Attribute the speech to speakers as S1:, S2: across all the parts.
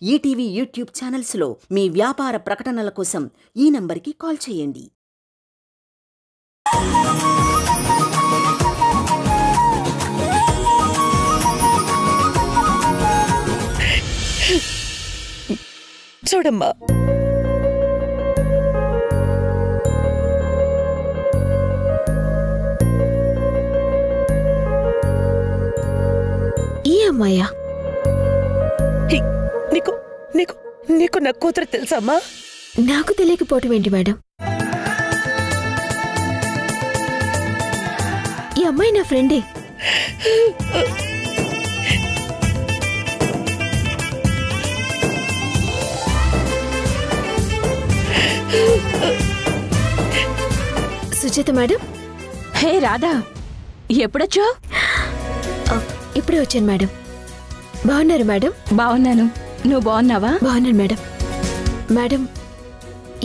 S1: ETV YouTube ఛానల్స్లో మీ వ్యాపార ప్రకటనల కోసం ఈ నంబర్కి కాల్ చేయండి.
S2: చూడమ్మా,
S3: ఈ అమ్మాయా?
S2: నీకు నీకు నీకు నా కూతురు తెలుసమ్మా?
S3: నాకు తెలియకపోవటం ఏంటి మేడం? ఈ అమ్మాయి నా ఫ్రెండే. సుజాత మేడం.
S4: హే రాధా, ఎప్పుడొచ్చావు?
S3: ఇప్పుడే వచ్చాను మేడం. బాగున్నారు మేడం?
S4: బాగున్నాను, నువ్వు బాగున్నావా?
S3: బాగున్నాను మేడం. మేడం,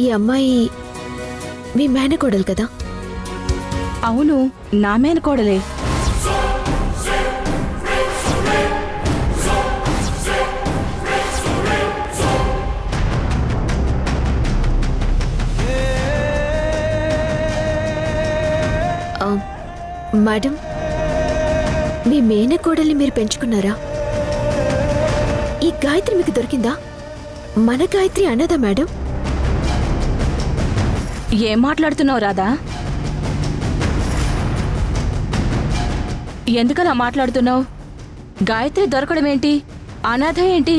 S3: ఈ అమ్మాయి మీ మేనకోడలు కదా?
S4: అవును, నా మేనకోడలే.
S3: మేడం, మీ మేనకోడల్ని మీరు పెంచుకున్నారా? ఈ గాయత్రి మీకు దొరికిందా? మన గాయత్రి అన్నదా మేడం?
S4: ఏం మాట్లాడుతున్నావు రాధా? ఎందుకలా మాట్లాడుతున్నావు? గాయత్రి దొరకడం ఏంటి? అనాథ ఏంటి?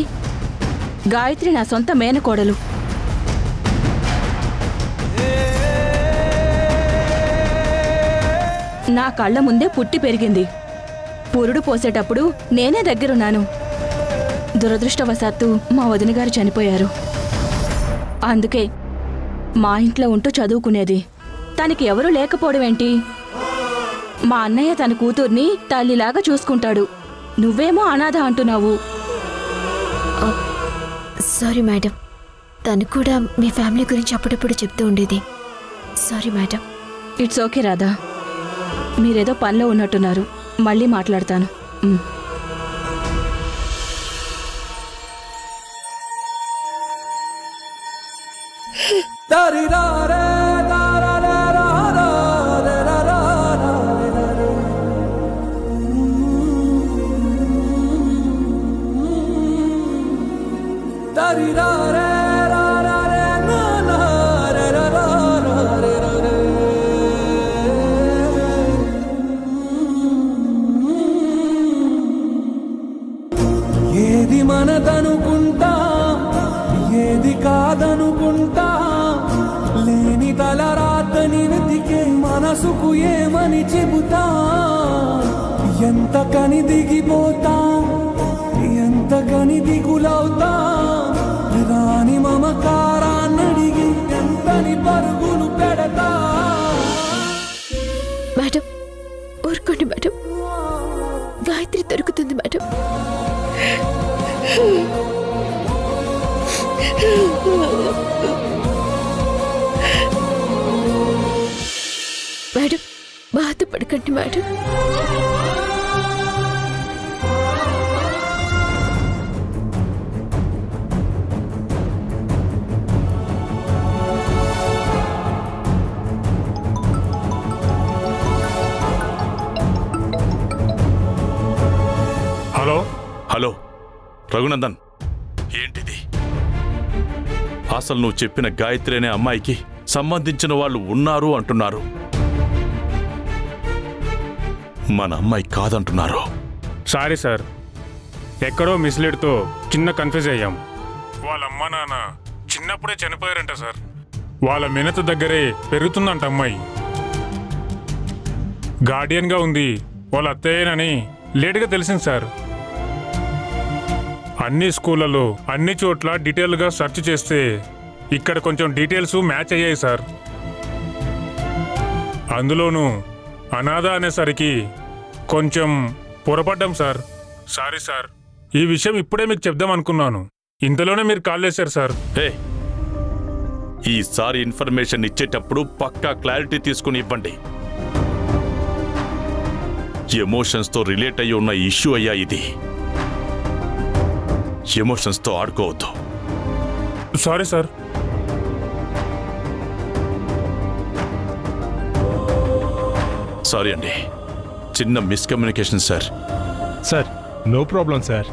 S4: గాయత్రి నా సొంత మేనకోడలు. నా కళ్ళ ముందే పుట్టి పెరిగింది. పురుడు పోసేటప్పుడు నేనే దగ్గరున్నాను. దురదృష్టవశాత్తు మా వదిన గారు చనిపోయారు. అందుకే మా ఇంట్లో ఉంటూ చదువుకునేది. తనకి ఎవరూ లేకపోవడం ఏంటి? మా అన్నయ్య తన కూతుర్ని తల్లిలాగా చూసుకుంటాడు. నువ్వేమో అనాథ అంటున్నావు.
S3: సారీ మేడం, తను కూడా మీ ఫ్యామిలీ గురించి అప్పుడప్పుడు చెప్తూ ఉండేది. Sorry madam.
S4: It's okay Radha, మీరేదో పనిలో ఉన్నట్టున్నారు. మళ్ళీ మాట్లాడతాను.
S5: ఏది మనదనుకుంటా, ఏది కాదనుకుంటా, లేని తలరాతని వెతికే మనసుకు ఏమని చెబుతా? ఎంత కని దిగిపోతా, ఎంత కని దిగులవుతా, రాని మమకారాన్నడిగి ఎంతని పరుగులు పెడతా?
S3: మేడం, ఊరుకోండి మేడం. గాయత్రి దొరుకుతుంది మేడం. మేడం, బాధపడకండి మేడం.
S6: హలో హలో రఘునందన్, ఏంటిది? అసలు నువ్వు చెప్పిన గాయత్రి అనే అమ్మాయికి సంబంధించిన వాళ్ళు ఉన్నారు అంటున్నారు. మన అమ్మాయి కాదంటున్నారు.
S7: సారీ సార్, ఎక్కడో మిస్లీడ్తో చిన్న కన్ఫ్యూజ్ అయ్యాం. వాళ్ళ అమ్మ నాన్న చిన్నప్పుడే చనిపోయారంట సార్. వాళ్ళ మినత దగ్గరే పెరుగుతుందంట అమ్మాయి. గార్డియన్గా ఉంది వాళ్ళ అత్తయ్యనని లేటుగా తెలిసింది సార్. అన్ని స్కూళ్ళలో అన్ని చోట్ల డీటెయిల్గా సెర్చ్ చేస్తే ఇక్కడ కొంచెం డీటెయిల్స్ మ్యాచ్ అయ్యాయి సార్. అందులోనూ అనాథ అనేసరికి కొంచెం పొరపడ్డాం సార్. సారీ సార్, ఈ విషయం ఇప్పుడే మీకు చెప్దాం అనుకున్నాను, ఇంతలోనే మీరు కాల్ చేశారు సార్.
S6: హే, ఈసారి ఇన్ఫర్మేషన్ ఇచ్చేటప్పుడు పక్కా క్లారిటీ తీసుకుని ఇవ్వండి. ఎమోషన్స్తో రిలేట్ అయ్యి ఉన్న ఇష్యూ అయ్యా ఇది. ఎమోషన్స్తో ఆడుకోవద్దు.
S7: Sorry sir.
S6: సారీ అండి, చిన్న miscommunication sir.
S8: Sir no problem sir.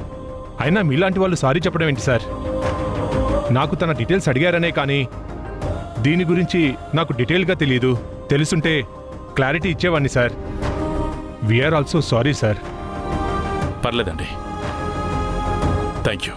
S8: అయినా మీలాంటి వాళ్ళు సారీ చెప్పడం ఏంటి సార్? నాకు తన డీటెయిల్స్ అడిగారనే కానీ దీని గురించి నాకు డీటెయిల్గా తెలియదు. తెలుసుంటే క్లారిటీ ఇచ్చేవాడిని sir. We're also sorry sir.
S6: పర్లేదండి, థ్యాంక్ యూ.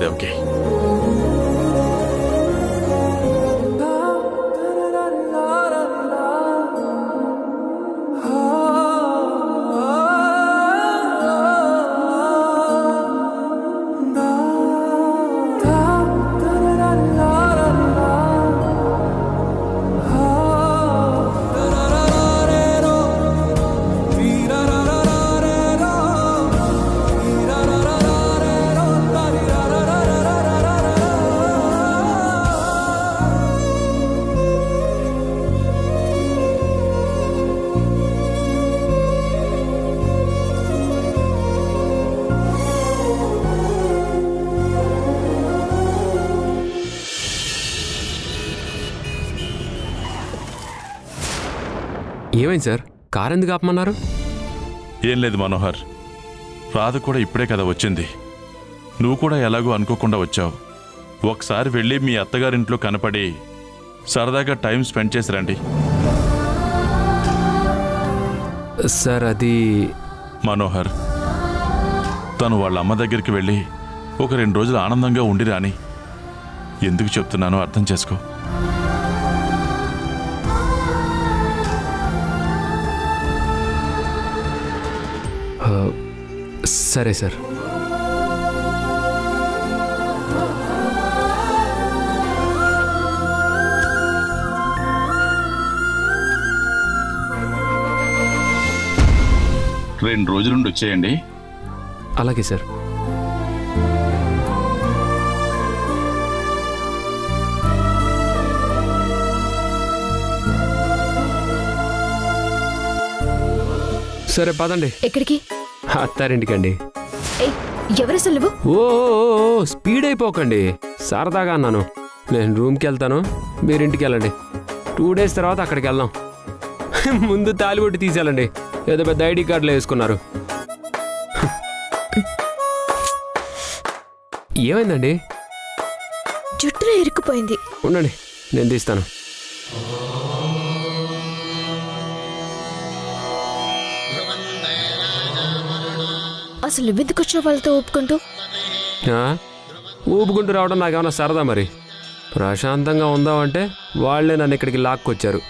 S6: దేవకి,
S9: ఏమైంది సార్? కారు ఎందుకు ఆపమన్నారు?
S6: ఏం లేదు మనోహర్, రాధ కూడా ఇప్పుడే కదా వచ్చింది. నువ్వు కూడా ఎలాగో అనుకోకుండా వచ్చావు. ఒకసారి వెళ్ళి మీ అత్తగారింట్లో కనపడి సరదాగా టైం స్పెండ్ చేసి రండి.
S9: సార్ అది
S6: మనోహర్, తను వాళ్ళ అమ్మ దగ్గరికి వెళ్ళి ఒక 2 రోజులు ఆనందంగా ఉండి రాని. ఎందుకు చెప్తున్నానో అర్థం చేసుకో.
S9: సరే సార్.
S6: రెండు రోజుల నుండి వచ్చేయండి.
S9: అలాగే సార్. సరే పదండి.
S3: ఎక్కడికి?
S9: అత్తారింటికండి.
S3: ఎవరసలు నువ్వు?
S9: ఓ స్పీడ్ అయిపోకండి, సరదాగా అన్నాను. నేను రూమ్కి వెళ్తాను, మీరు ఇంటికి వెళ్ళండి. 2 days తర్వాత అక్కడికి వెళ్దాం. ముందు తాలిబొట్టు తీసేయాలండి, ఏదో పెద్ద ఐడి కార్డులో వేసుకున్నారు. ఏమైందండి?
S3: జుట్టులో ఇరుక్కుపోయింది.
S9: ఉండండి, నేను తీస్తాను.
S3: అసలు నువ్వెందుకు వచ్చిన వాళ్ళతో ఊపుకుంటూ?
S9: ఊపుకుంటూ రావడం నాకేమన్నా సరదా? మరి ప్రశాంతంగా ఉందామంటే వాళ్ళే నన్ను ఇక్కడికి లాక్కొచ్చారు.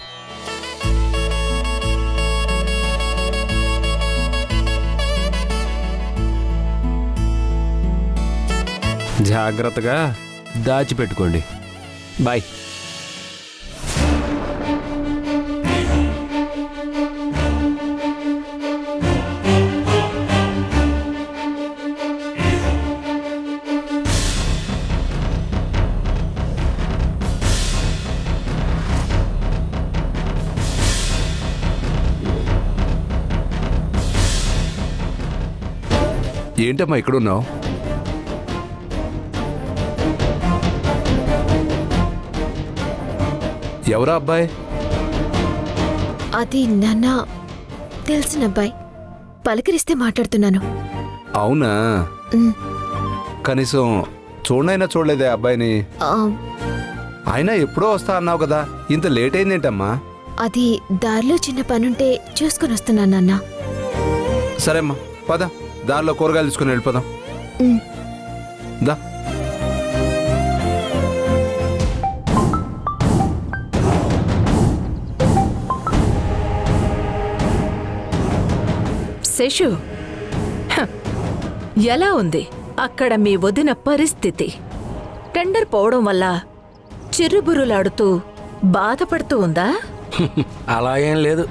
S9: జాగ్రత్తగా దాచిపెట్టుకోండి. బాయ్.
S10: ఏంటమ్మా ఇక్కడున్నావు? ఎవరా అబ్బాయి?
S3: అది నాన్న తెలిసిన అబ్బాయి. పలకరిస్తే మాట్లాడుతున్నాను.
S10: అవునా? కనీసం చూడనైనా చూడలేదే అబ్బాయిని. అయినా ఎప్పుడో వస్తా అన్నావు కదా, ఇంత లేట్ అయిందేంటమ్మా?
S3: అది దారిలో చిన్న పనుంటే చూసుకొని వస్తున్నాను నాన్న.
S10: సరేమ్మా పద, దారిలో కూరగాయలు తీసుకుని వెళ్ళిపోదాం. దా.
S11: శేషు, ఎలా ఉంది అక్కడ మీ వదిన పరిస్థితి? టెండర్ పోవడం వల్ల చిర్రుబురులాడుతూ బాధపడుతూ ఉందా?
S12: అలా ఏం లేదు.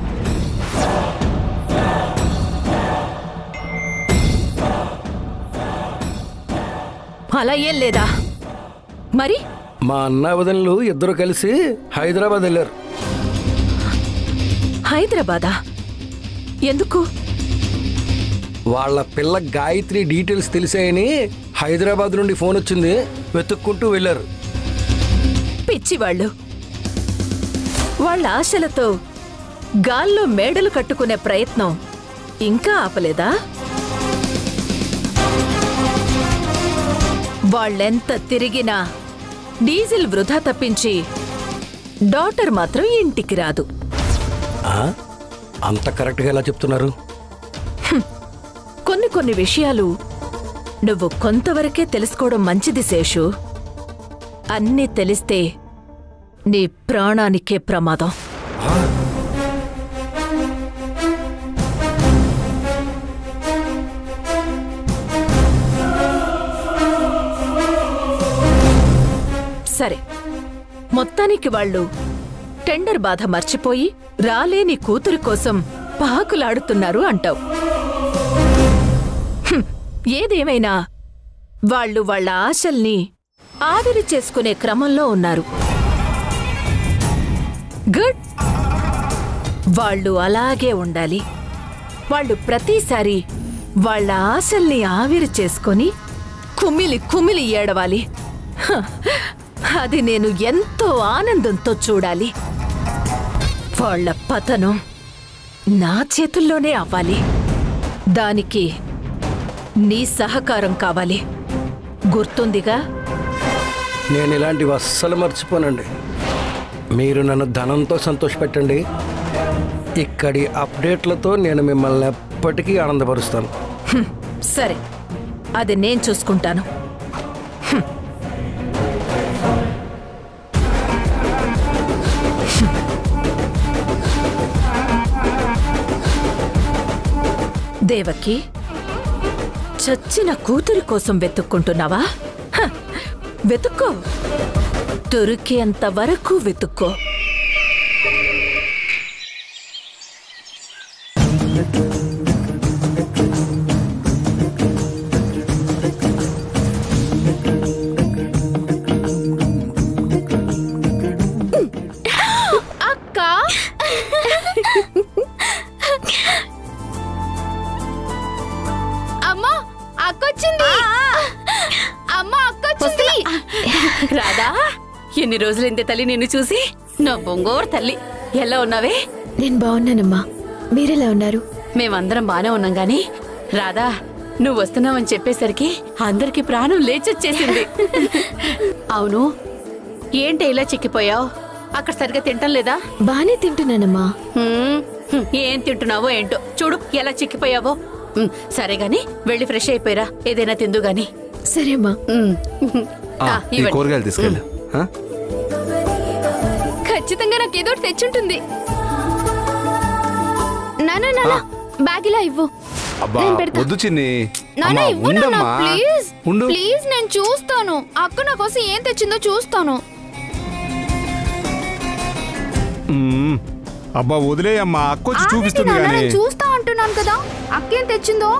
S11: అలా ఏం లేదా? మరి
S12: మా అన్న వదినలు ఇద్దరు కలిసి హైదరాబాద్ వెళ్ళారు.
S11: హైదరాబాదా? ఎందుకు?
S12: వాళ్ళ పిల్ల గాయత్రి డీటెయిల్స్ తెలిసాయని హైదరాబాద్ నుండి ఫోన్ వచ్చింది, వెతుక్కుంటూ వెళ్ళారు.
S11: పిచ్చివాళ్ళు వాళ్ళ ఆశలతో గాల్లో మేడలు కట్టుకునే ప్రయత్నం ఇంకా ఆపలేదా? వాళ్ళెంత తిరిగినా డీజిల్ వృధా తప్పించి డాటర్ మాత్రం ఇంటికి రాదు.
S12: అంత కరెక్ట్గా ఎలా చెప్తున్నారు?
S11: కొన్ని విషయాలు నువ్వు కొంతవరకే తెలుసుకోవడం మంచిది శేషు. అన్నీ తెలిస్తే నీ ప్రాణానికే ప్రమాదం. సరే, మొత్తానికి వాళ్ళు టెండర్ బాధ మర్చిపోయి రాలేని కూతురి కోసం పాకులాడుతున్నారు అంటావు. ఏదేమైనా వాళ్ళు వాళ్ళ ఆశల్ని ఆవిరి చేసుకునే క్రమంలో ఉన్నారు. గుడ్. వాళ్ళు అలాగే ఉండాలి. వాళ్ళు ప్రతిసారి వాళ్ళ ఆశల్ని ఆవిరి చేసుకొని కుమిలి ఏడవాలి. అది నేను ఎంతో ఆనందంతో చూడాలి. వాళ్ళ పతనం నా చేతుల్లోనే అవ్వాలి. దానికి నీ సహకారం కావాలి. గుర్తుందిగా?
S12: నేను ఇలాంటివి అస్సలు మర్చిపోనండి. మీరు నన్ను ధనంతో సంతోషపెట్టండి. ఇక్కడి అప్డేట్లతో నేను మిమ్మల్ని ఎప్పటికీ ఆనందపరుస్తాను.
S11: సరే, అది నేను చూసుకుంటాను. దేవకి, చచ్చిన కూతురి కోసం వెతుక్కుంటున్నావా? వెతుక్కో, దొరికేంత వరకు వెతుక్కో.
S13: అక్క, అమ్మా అక్కొచ్చింది. అమ్మా అక్కొచ్చింది.
S4: రాదా, ఎన్ని రోజులైందే తల్లి నిన్ను చూసి. నా బొంగోరు తల్లి, ఎలా ఉన్నావే?
S3: నేను బాగున్నానమ్మా, మీరెలా ఉన్నారు?
S4: మేమందరం బానే ఉన్నాం గాని రాధా, నువ్వు వస్తున్నావని చెప్పేసరికి అందరికి ప్రాణం లేచొచ్చేసింది. అవును, ఏంటి ఇలా చిక్కిపోయావు? అక్కడ సరిగ్గా తింటం లేదా?
S3: బానే తింటున్నానమ్మా.
S4: ఏం తింటున్నావో ఏంటో, చూడు ఎలా చిక్కిపోయావో. సరే గాని వెళ్ళి ఫ్రెష్ అయిపోయిరా, ఏదైనా తిందు గాని.
S3: సరే అమ్మా.
S10: కూరగాయలు తీసుకెళ్ళి.
S13: ఖచ్చితంగా నాకేదో తెచ్చుంటుంది. నానా బ్యాగ్ ఇలా ఇవ్వు.
S10: వద్దు చిన్ని.
S13: నానా ఇవ్వు నానా, ప్లీజ్ ప్లీజ్. నేను చూస్తాను, అక్క నా కోసం ఏం తెచ్చిందో చూస్తాను.
S14: అబ్బా వదిలేయమ్మా, అక్కొచ్చి చూపిస్తుంది.
S13: నేను చూస్తా అంటున్నాను కదా, అక్కేం తెచ్చిందో.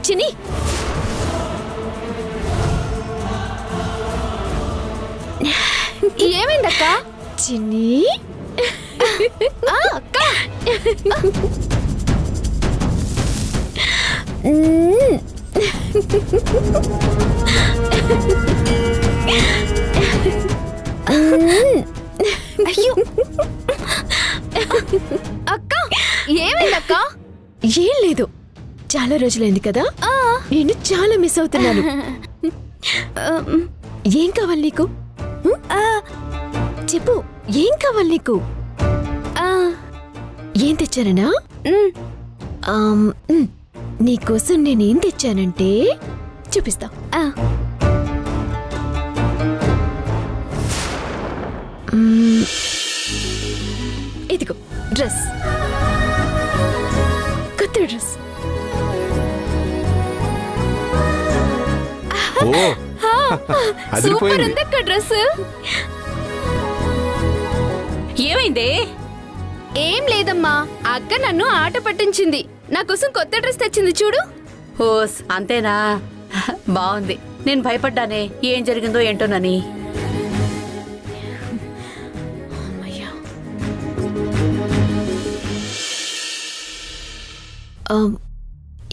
S3: చిన్ని,
S13: ఏమైందక్క?
S3: చిన్ని
S13: అక్క, అయ్యో అక్క, ఏమైందక్క?
S3: ఏం లేదు, చాలా రోజులైంది కదా, నేను చాలా మిస్ అవుతున్నాను. ఏం కావాలి నీకు? చెప్పు, ఏం కావాలి నీకు? ఏం తెచ్చాననా? నీకోసం నేనేం తెచ్చానంటే చూపిస్తా. ఇదిగో డ్రెస్, కొత్త డ్రెస్.
S13: సూపర్ ఉందక్క డ్రెస్.
S4: ఏమైంది?
S13: ఏం లేదమ్మా, అక్క నన్ను ఆట పట్టించింది. నా కోసం కొత్త డ్రెస్ తెచ్చింది చూడు.
S1: ఓస్ అంతేనా? బాగుంది. నేను భయపడ్డానే ఏం జరిగిందో ఏంటోనని.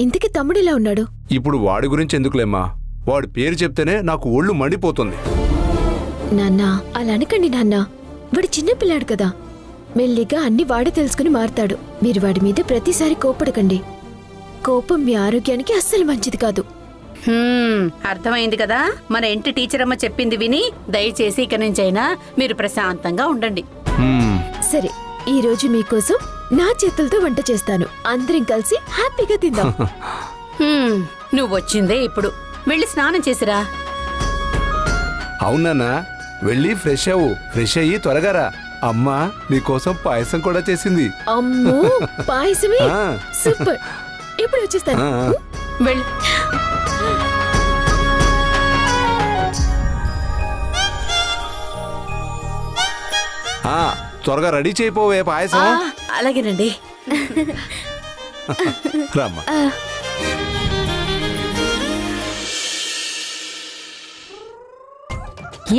S3: ఇంతకీ తమ్ముడు ఇలా ఉన్నాడు?
S10: ఇప్పుడు వాడి గురించి ఎందుకులేమ్మా, వాడి పేరు చెప్తేనే నాకు ఒళ్ళు మండిపోతుంది.
S3: నాన్న అలా అనకండి నాన్న, వాడు చిన్నపిల్లాడు కదా, మెల్లిగా అన్ని వాడే తెలుసుకుని మారతాడు. మీరు వాడి మీద ప్రతిసారి కోపడకండి. కోపం మీ ఆరోగ్యానికి అస్సలు మంచిది కాదు.
S1: అర్థమైంది కదా, మన ఇంటి టీచర్ అమ్మ చెప్పింది విని దయచేసి ఇక నుంచైనా మీరు ప్రశాంతంగా ఉండండి.
S3: సరే, ఈ రోజు మీకోసం నా చేతులతో వంట చేస్తాను. అందరం కలిసి హ్యాపీగా తిందాం.
S1: నువ్వు వచ్చిందే ఇప్పుడు, వెళ్ళి స్నానం చేసిరా.
S10: అవునా, వెళ్ళి ఫ్రెష్ అవ్వు. ఫ్రెష్ అయ్యి త్వరగా రా. అమ్మా నీకోసం పాయసం కూడా చేసింది.
S3: అమ్మో, పాయసమే? సూపర్. ఇప్పుడు వచ్చేస్తాను.
S1: వెళ్ళి
S10: త్వరగా రెడీ చేయిపోవే పాయసం.
S1: అలాగేనండి.
S10: రామ్మా.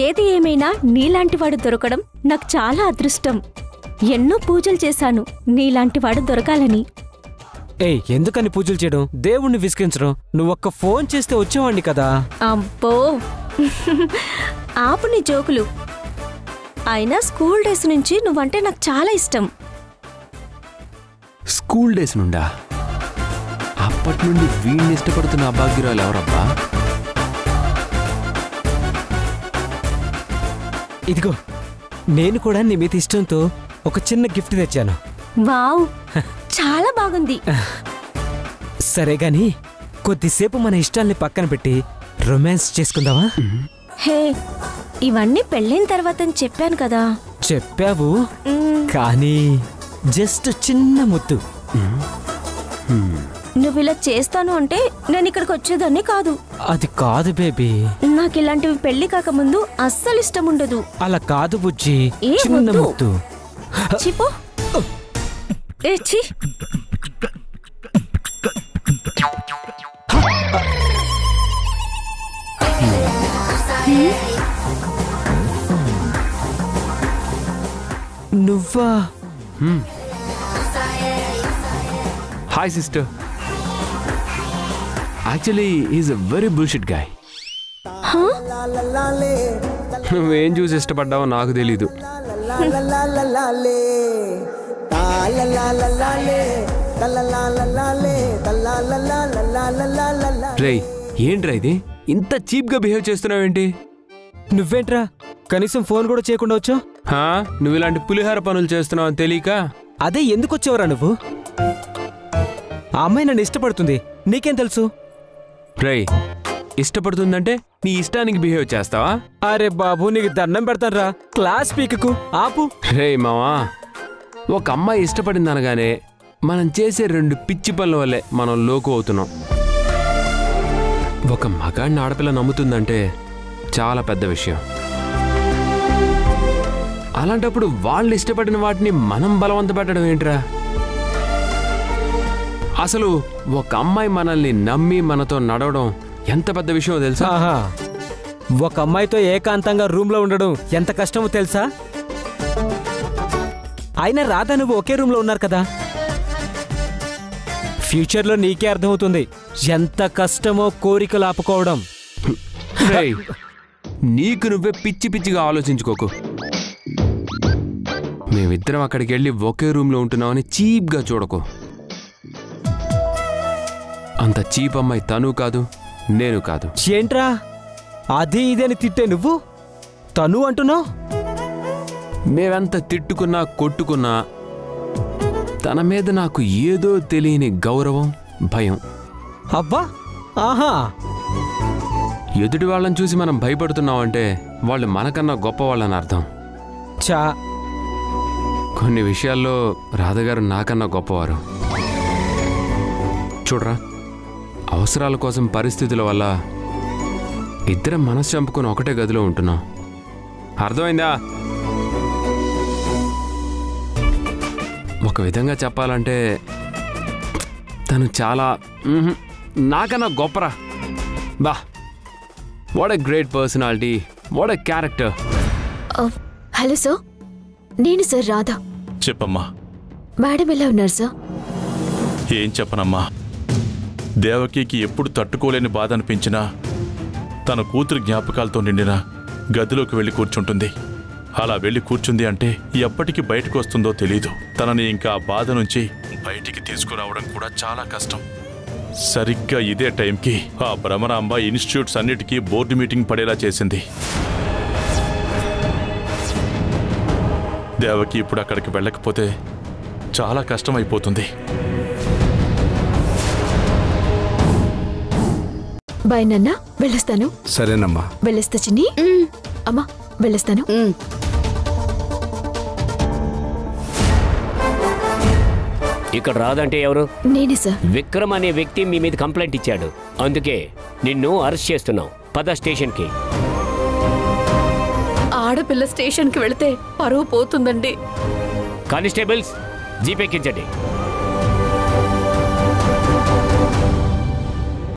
S15: ఏది ఏమైనా నీలాంటి వాడు దొరకడం నాకు చాలా అదృష్టం. ఎన్నో పూజలు చేశాను నీలాంటి వాడు దొరకాలని.
S16: ఏయ్, ఎందుకని పూజలు చేయడం, దేవుణ్ణి విసిగించడం? నువ్వొక్క ఫోన్ చేస్తే వచ్చేవాణ్ణి కదా.
S15: అబ్బో, ఆపు నీ జోకులు. అయినా స్కూల్ డేస్ నుంచి నువ్వంటే నాకు చాలా ఇష్టం.
S9: స్కూల్ డేస్ నుండా? అప్పటి నుండి వీణ్ణి ఇష్టపడుతున్న అభాగ్యురాలు ఎవరబ్బా?
S16: ఇదిగో, నేను కూడా నీ మీద ఇష్టంతో ఒక చిన్న గిఫ్ట్ తెచ్చాను.
S15: వావ్, చాలా బాగుంది.
S16: సరే గాని కొద్దిసేపు మన ఇష్టాల్ని పక్కన పెట్టి రొమాన్స్ చేసుకుందావా?
S15: హే, ఇవన్నీ పెళ్ళైన తర్వాత చెప్పాను కదా.
S16: చెప్పావు, కానీ జస్ట్ చిన్న ముద్దు.
S15: నువ్వు ఇలా చేస్తాను అంటే నేను ఇక్కడికి వచ్చేదాన్ని కాదు.
S16: అది కాదు బేబీ,
S15: నాకు ఇలాంటివి పెళ్లి కాకముందు అస్సలు ఇష్టం ఉండదు.
S16: అలా కాదు బుజ్జి,
S15: ఏ
S16: చిన్న
S15: వద్దు.
S16: ముద్దు.
S15: చిపో. ఏ చి.
S16: నువ్వా?
S9: Hi sister. Actually is a very bullshit guy. నువ్వేం చూసి ఇష్టపడ్డావో నాకు తెలీదు. రేయ్, ఏంట్రా ఇది? ఇంత చీప్ గా బిహేవ్ చేస్తున్నావేంటి?
S16: నువ్వేంట్రా కనీసం ఫోన్ కూడా చేయకుండా వచ్చావు?
S9: నువ్వు ఇలాంటి పులిహార పనులు చేస్తున్నావు అని తెలియక.
S16: అదే ఎందుకు వచ్చావురా నువ్వు? ఆ అమ్మాయి నన్ను ఇష్టపడుతుంది, నీకేం తెలుసు?
S9: రేయ్, ఇష్టపడుతుందంటే నీ ఇష్టానికి బిహేవ్ చేస్తావా?
S16: అరే బాబు, నీకు దండం పెడతానురా, క్లాస్ పీకకు, ఆపు.
S9: రేయ్ మావా, ఒక అమ్మాయి ఇష్టపడింది అనగానే మనం చేసే 2 పిచ్చి పనుల వల్లే మనం లోకు అవుతున్నాం. ఒక మగాడిని ఆడపిల్ల నమ్ముతుందంటే చాలా పెద్ద విషయం. అలాంటప్పుడు వాళ్ళు ఇష్టపడిన వాటిని మనం బలవంత పెట్టడం ఏంట్రా? అసలు ఒక అమ్మాయి మనల్ని నమ్మి మనతో నడవడం ఎంత పెద్ద విషయమో తెలుసా?
S16: ఒక అమ్మాయితో ఏకాంతంగా రూమ్లో ఉండడం ఎంత కష్టమో తెలుసా? అయినా రాధా నువ్వు ఒకే రూమ్లో ఉన్నారు కదా, ఫ్యూచర్లో నీకే అర్థమవుతుంది ఎంత కష్టమో కోరికలు ఆపుకోవడం.
S9: నీకు నువ్వే పిచ్చి పిచ్చిగా ఆలోచించుకోకు. మేమిద్దరం అక్కడికి వెళ్ళి ఒకే రూమ్లో ఉంటున్నామని చీప్గా చూడకు. అంత చీప్ అమ్మాయి తను కాదు, నేను కాదు.
S16: ఏంట్రా అది ఇదని తిట్టే నువ్వు తను అంటున్నావు?
S9: మేవెంత తిట్టుకున్నా కొట్టుకున్నా తన మీద నాకు ఏదో తెలియని గౌరవం, భయం.
S16: అబ్బా, ఆహా.
S9: ఎదుటి వాళ్ళని చూసి మనం భయపడుతున్నామంటే వాళ్ళు మనకన్నా గొప్పవాళ్ళని అర్థం.
S16: చా,
S9: కొన్ని విషయాల్లో రాధగారు నాకన్నా గొప్పవారు. చూడరా, అవసరాల కోసం పరిస్థితుల వల్ల ఇద్దరం మనసు చంపుకొని ఒకటే గదిలో ఉంటున్నాం. అర్థమైందా? ఒక విధంగా చెప్పాలంటే తను చాలా నాకన్నా గొప్పరా. బా, what a great personality, what a character.
S3: Hello sir, నేను సార్ రాధా.
S6: చెప్పమ్మా.
S3: మేడం ఎలా ఉన్నారు సార్?
S6: ఏం చెప్పనమ్మా, దేవకికి ఎప్పుడు తట్టుకోలేని బాధ అనిపించినా తన కూతురు జ్ఞాపకాలతో నిండిన గదిలోకి వెళ్ళి కూర్చుంటుంది. అలా వెళ్ళి కూర్చుంది అంటే ఎప్పటికి బయటకు వస్తుందో తెలీదు. తనని ఇంకా ఆ బాధ నుంచి బయటికి తీసుకురావడం కూడా చాలా కష్టం. సరిగ్గా ఇదే టైంకి ఆ భ్రమరాంబ ఇన్స్టిట్యూట్స్ అన్నిటికీ బోర్డు మీటింగ్ పడేలా చేసింది. దేవకి ఇప్పుడు అక్కడికి వెళ్ళకపోతే చాలా కష్టమైపోతుంది.
S3: బాయ్ నాన్న, వెళ్ళొస్తాను.
S10: సరేనమ్మా.
S3: వెళ్ళొస్తా చిన్ని. అమ్మా, వెళ్ళొస్తాను.
S17: ఇక్కడ రాదంటే ఎవరు?
S3: నేనే సార్.
S17: విక్రమ్ అనే వ్యక్తి మీ మీద కంప్లైంట్ ఇచ్చాడు. అందుకే నిన్ను అరెస్ట్ చేస్తున్నాం. పద స్టేషన్కి.
S1: ఆడపిల్ల స్టేషన్కి వెళితే పరువు పోతుందండి.
S17: Constables, jeep ఎక్కించండి.